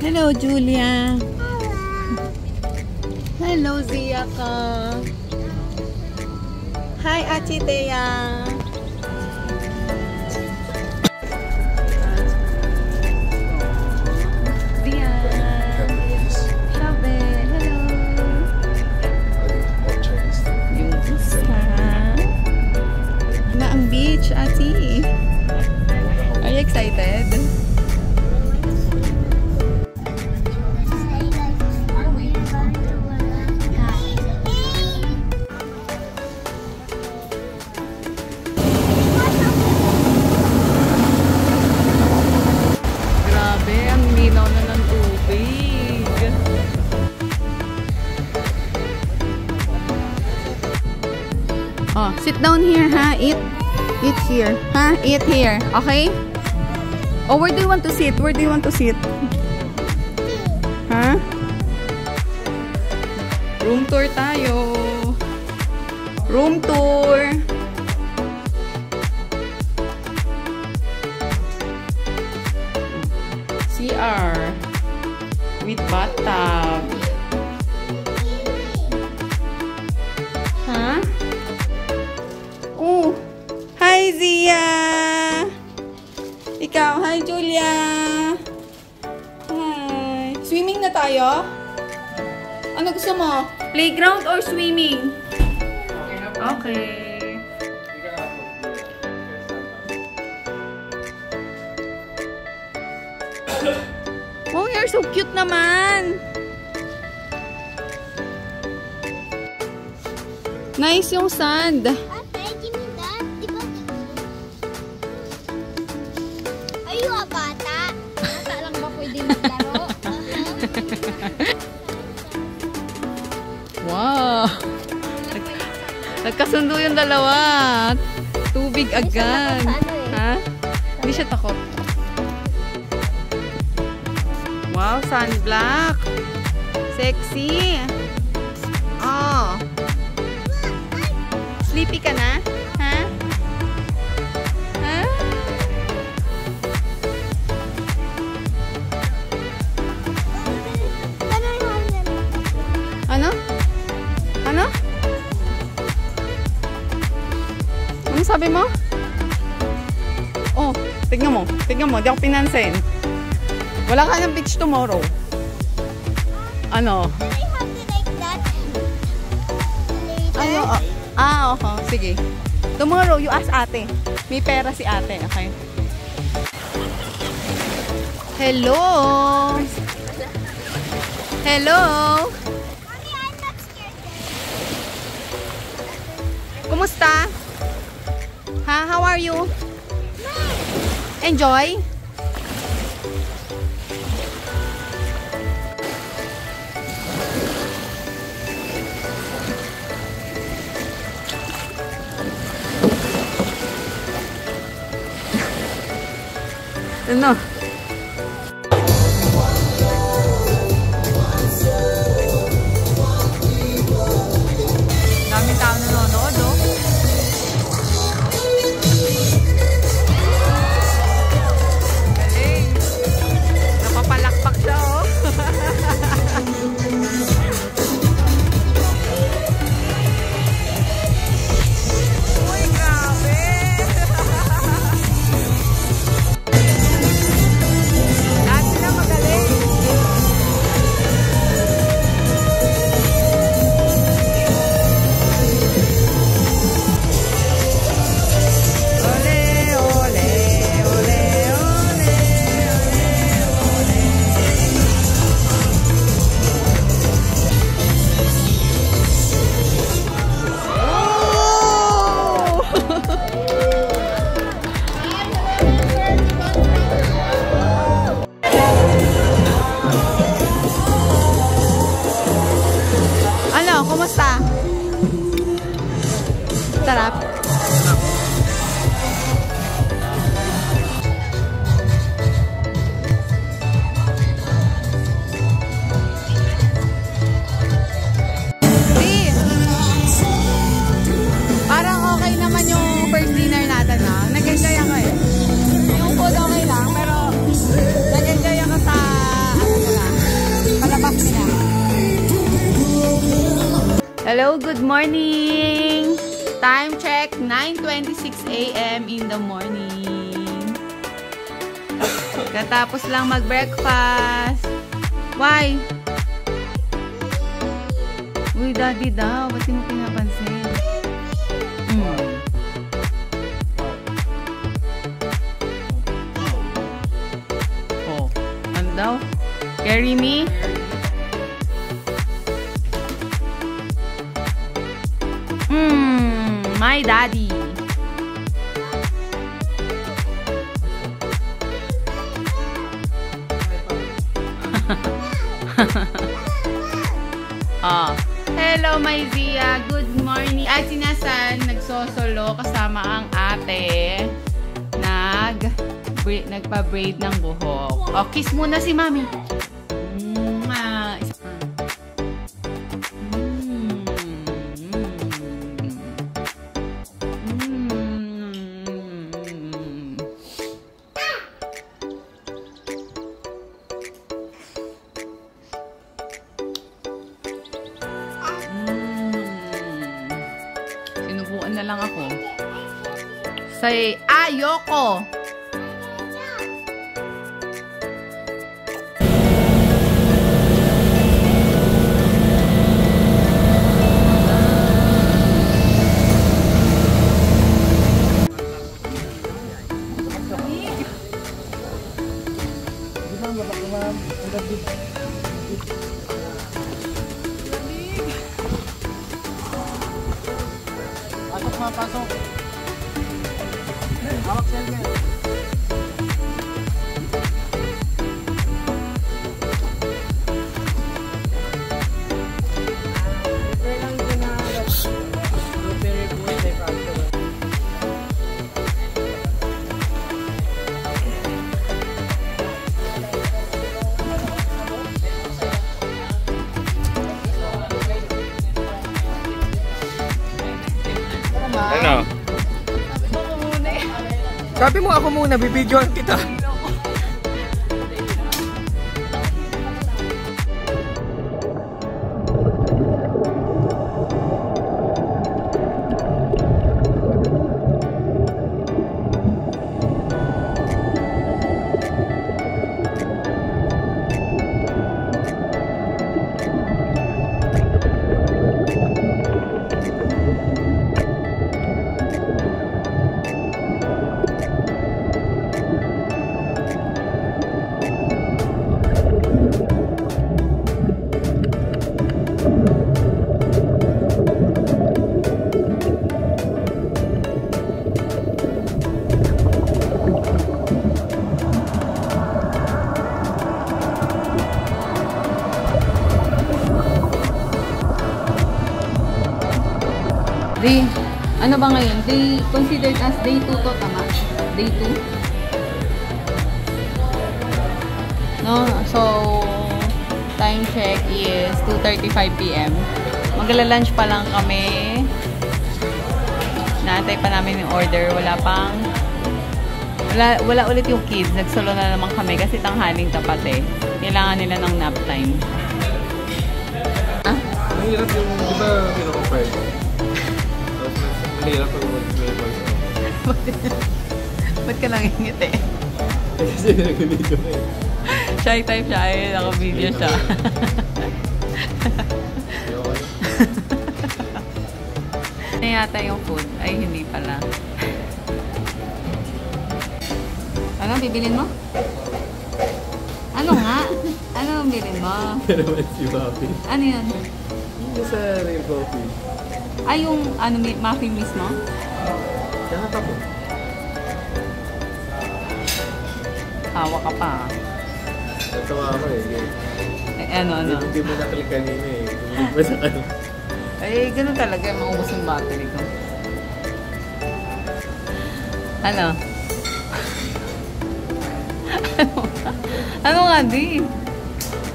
Hello, Julia. Hello, Zia ka. Hi, Achi Thea. Zia. Shabe. Hello. Yung isa. Na ang beach, Ati. Are you excited? Oh, sit down here, ha? Eat here, ha? Eat here, okay? Oh, where do you want to sit? Where do you want to sit? Ha? Room tour tayo. Room tour. CR with bathtub. Ha? Oh, hi Zia! Ikaw, hi Julia! Hi! Swimming na tayo? Ano gusto mo? Playground or swimming? Okay. Oh, you're so cute naman! Nice yung sand. Wow! Nagkasundo yung dalawa. Tubig agad. Ha? Hindi siya takot. Wow, sunblock. Sexy. Oh. Sleepy ka na? Ha? Ha? Ano? Ano? Ano sabi mo? Oh, tignan mo. Tignan mo, di ako pinansin. Wala ka ng beach tomorrow. Ano? Ano? Okay. Sige. Tomorrow, you ask ate. May pera si ate, okay? Hello? Hello? Kumusta? Ha? How are you? Enjoy? Ano? Dami tao nanonood, oh. Galing. Napapalakpak siya, oh. Uy, grabe. Lahat sila magaling. Kumusta? Sarap? Parang okay naman yung first dinner natin, no? Nag-enjoy ako eh. Yung food okay lang, pero nag-enjoy ako sa ano nila. Hello, good morning! Time check, 9:26 a.m. in the morning. Katapos lang mag-breakfast. Why? Uy, daddy daw. Ba't di mo pinapansin? Oh, ano daw? Carry me? My daddy. Hello, my Zia. Good morning. At sinasan, nagsosolo kasama ang ate. Nagpa-braid ng buhok. O, kiss muna si mami. Sinubuan na lang ako. Say, ayoko! Pasok. Hawak selfie. Ano? Sabi mo ako muna, bibidyoan kita. Day, ano ba ngayon? Day, considered as day 2 to, tama? Day 2? No, so, time check is 2:35 p.m. Magla-lunch pa lang kami. Naantay pa namin yung order. Wala ulit yung kids. Nagsolo na naman kami kasi tanghaling tapat eh. Kailangan nila ng nap time. Mahirap yung, di ba, pinaka-file? Mahirap pag mag-voice. Ba't ka lang ingiti? Kasi nag-video ko eh. Shy type siya eh. Naka-video siya. Ano yata yung food? Ay, hindi pala. Ano, bibilin mo? Ano nga? Ano ang bilin mo? Pero si Bobby. Ano yun? Hindi sa real coffee. Ay, yung ano, muffin mismo? Kaya po. Hawa ka pa. Natawa ako eh. Ano? Hindi mo naklik kanina eh. Hindi ba sa ano? Ay, ganun talaga. Maubos yung battery ko. Ano? Ano nga di?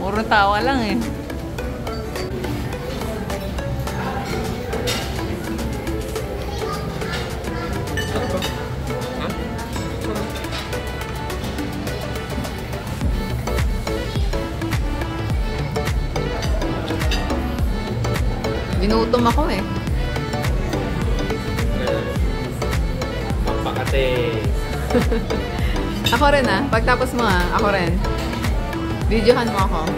Puro tawa lang eh. Ginutom ako eh. Mapakate. Ako rin ah. Pagtapos mo ah, ako rin. Videohan mo ako.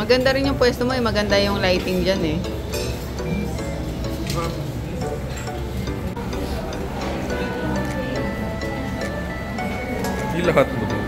Maganda rin yung pwesto mo eh. Maganda yung lighting dyan eh. Hindi lahat mo doon.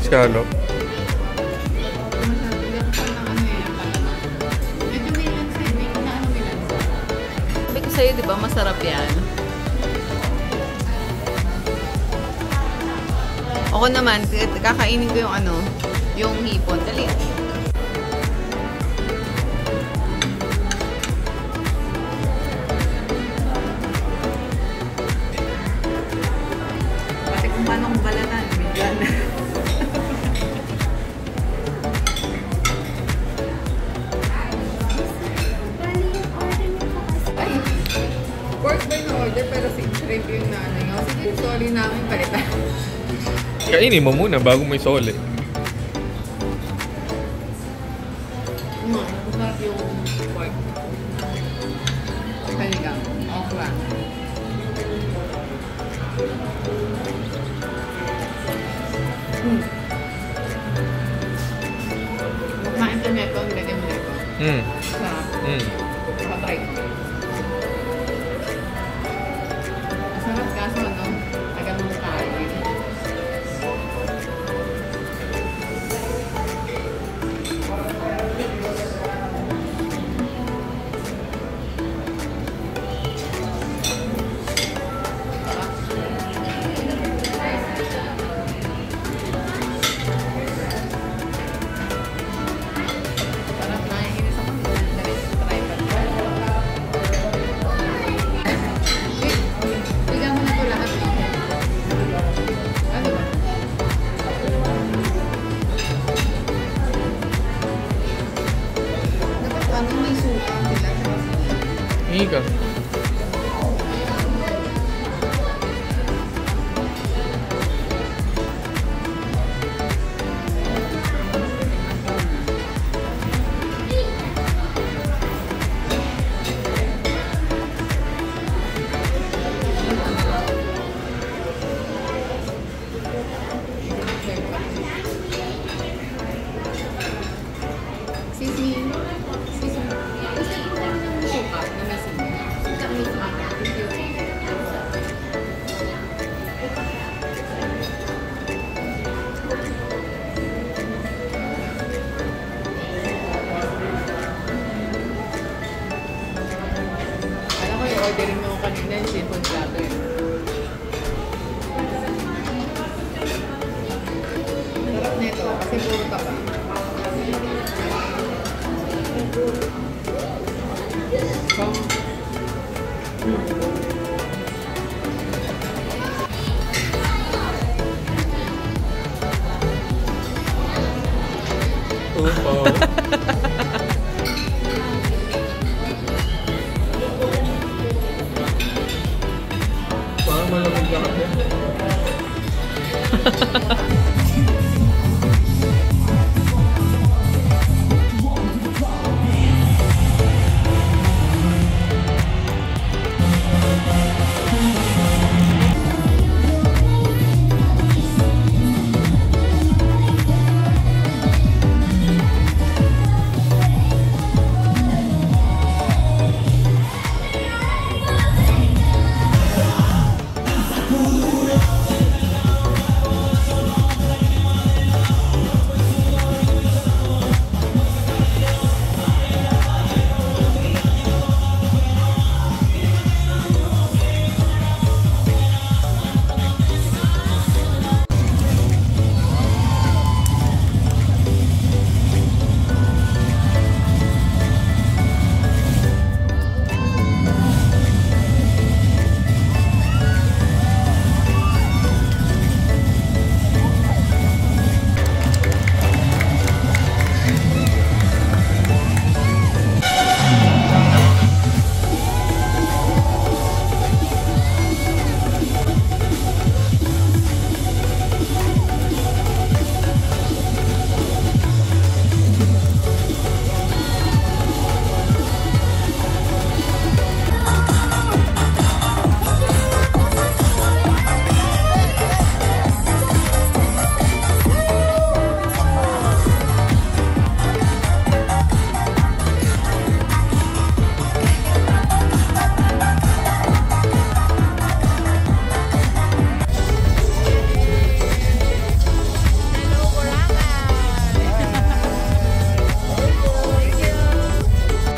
Scallop. Sabi ko sa'yo, di ba, masarap yan. Ako naman, kakainin ko yung ano, yung hipon. Dali. Pati kung paano kong balatan, bigyan. Pork ba yung order pero si shrimp yung nanay nga. Sige, sorry namin palitan. Kainin mo muna bago may sole. Masarap yung pork. Kanigang, okra. Kumain ka neto, nilagyan mo neto. Sarap. Patry. Sarap kaso ano, tagal mong kain. Sarap, naiinis ako. Try pa. Bigyan mo na ito lahat. Ano ba? Dapat ano, may suka sila. Ika. Sisi. Sisi. Gusto ko lang ng suka na may sili. Suka may suka. Alam ko yung ordering mo kanina yung seafood platter. Sarap nito kasi puro taba. Parang malamig ka kasi.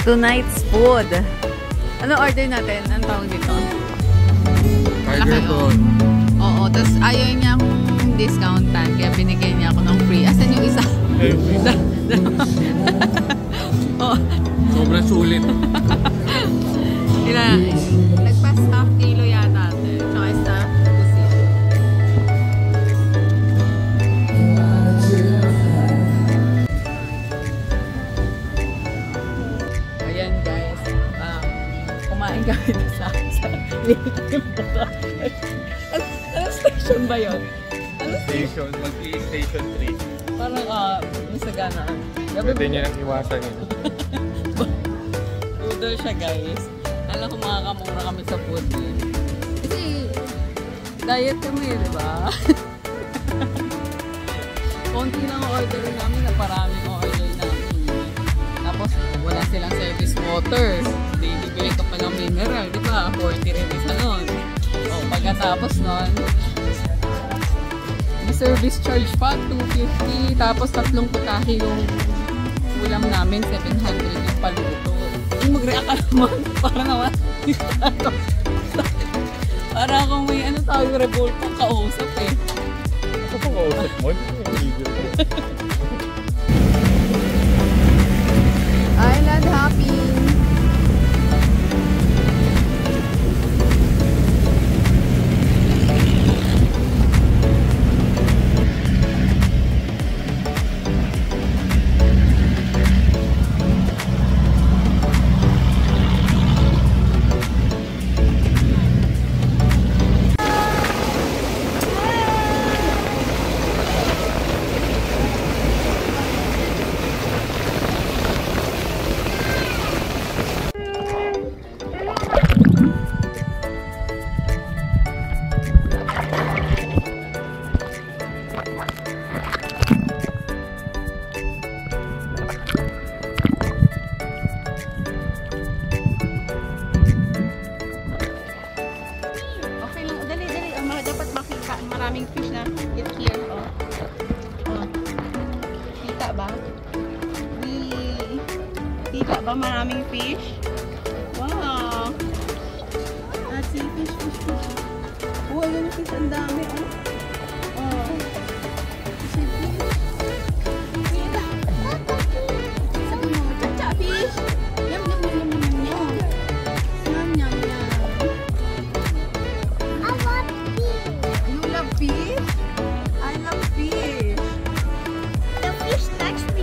Tonight's food. Ano order natin? Anong tawag dito? Tiger prawn. Oo, tapos ayaw niya akong discountan, kaya binigyan niya ako ng free. Asan yung isa? Oh. Sobrang sulit. Nagpas half kilo yata. Tsaka isa pusit. Ayan guys. Kumain kami sa Ano station ba yun? Station. Mag-station 3. Parang masaganaan. Pwede niya nang iwasan yun. Noodle siya guys. Alam ko makakamura kami sa food eh. Kasi diet kami eh, di ba? Konti lang order namin na paraming order namin. Tapos wala silang service water. Bibili ka pa ng mineral, di ba? 40 rin isa nun. O pagkatapos nun, may service charge pa, 250. Tapos 3 putahe yung ulam namin, 700 yung paluto. Yung mag-react ka naman, para naman para akong may ano tawag revolt kong kausap eh. Ako pang kausap mo? Island hopping. Maraming fish na get here. Kita ba? Kita ba maraming fish? Wow! See, fish. Oh, ayun yung fish. Ang dami, Kita. Sabi mo, chacha fish! Yum. Fish? I love fish. The fish touched me.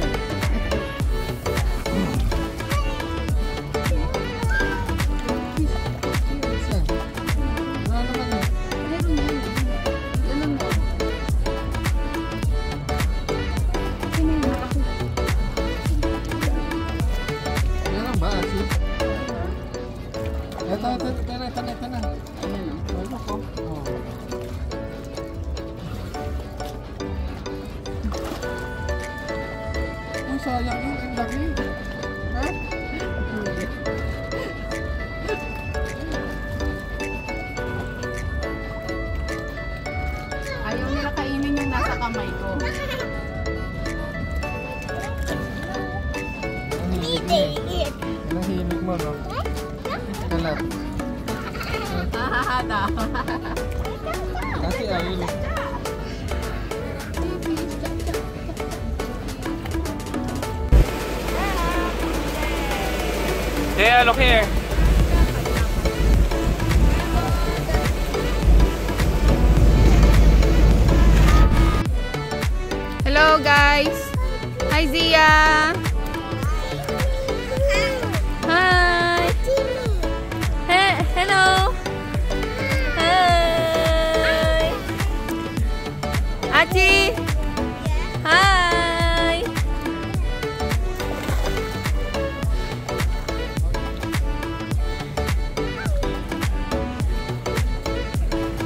Meron ba, Asi? Ito na. Wala ko. Sayang yun, ang laki. Ha? Ayaw nila kainin yung nasa kamay ko. Nahimig mo, no? Kalat. Hahahada. Kasi ayun. Yeah, look here. Hello guys. Hi Zia. Hi. Hello. Hi. Achi. Hi.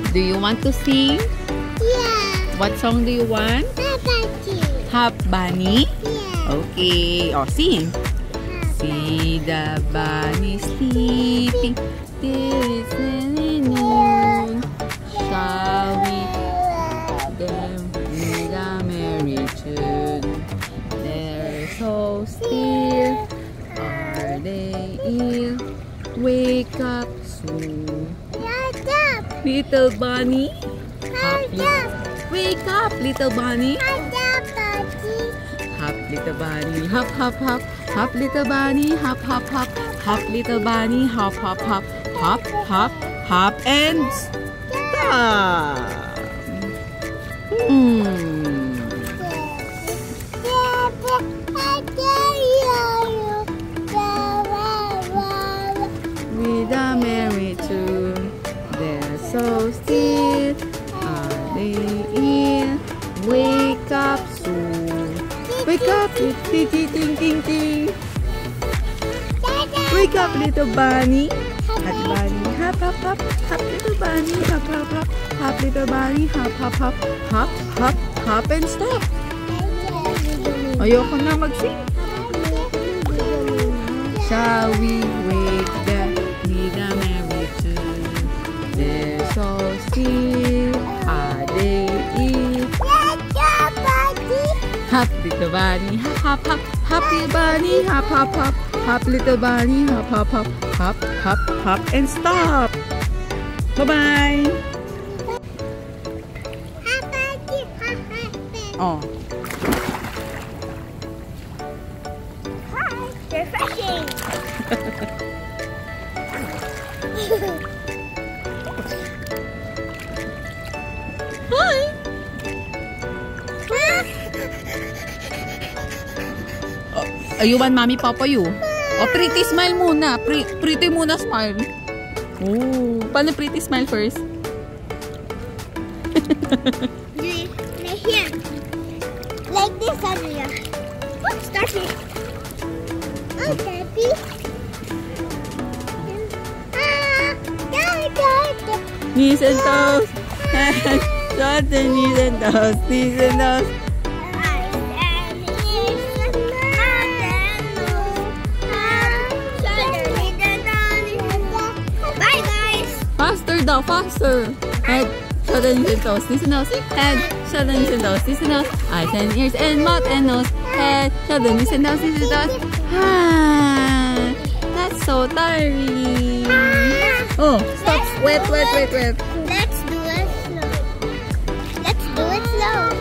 Do you want to sing? Yeah. What song do you want? Hop Bunny? Yeah. Okay. Oh, sing. See the bunny sleeping till it's early noon. Shall we them sing a merry tune? They're so still. Are day is wake up soon. Wake up. Little bunny, Wake up. wake up, little bunny. Wake up, Daddy. Hop, little bunny, hop, hop, hop. Hop, little bunny, hop, hop, hop. Hop, little bunny, hop, hop, hop. Hop, hop, hop, and stop. With a merry tune, they're so still. Are they in? Wake up soon. Wake up, ting ting ting ting ting. Wake up, little bunny. Hop, bunny, hop, hop, hop. Hop, little bunny, hop, hop, hop. Hop, little bunny, hop, hop, hop. Hop, hop, hop, and stop. Ayoko na mag-sing. Shall we wake them with a merry tune? They're so still. Are they in? Hop, little bunny, hop, hop, hop. Hop, little bunny, hop, hop, hop. Hop, little bunny, hop, hop, hop. Hop, hop, hop, and stop. Bye-bye. Oh. Refreshing. Hi. Oh, you want mommy papa you? Oh, pretty smile muna. Pretty muna smile. Oh, paano pretty smile first? Here. Like this, Andrea. Start it. Oh, Daddy. Knees and toes. Shut the knees and toes. Knees and toes. Bye, guys. Faster daw, faster. Head, shut the knees and toes. Knees and toes. Head, shut the knees and toes. Knees and toes. Eyes and ears and mouth and nose. Head, shut the knees and toes. Knees and toes. Ah, that's so tiring. Oh, stop. Wait. Let's do it slow. Let's do it slow.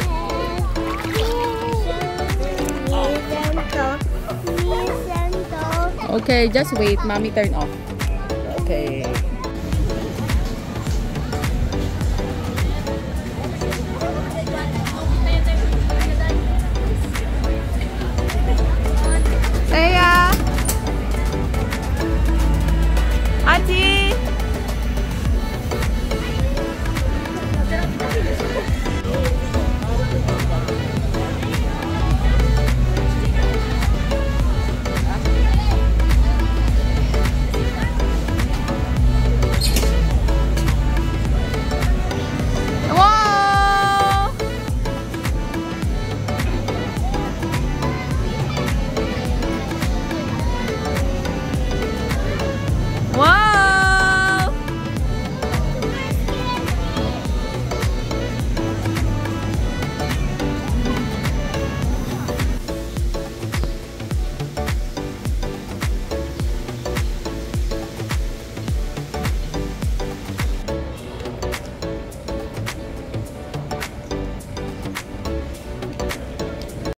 Okay, just wait. Mommy turn off. Okay.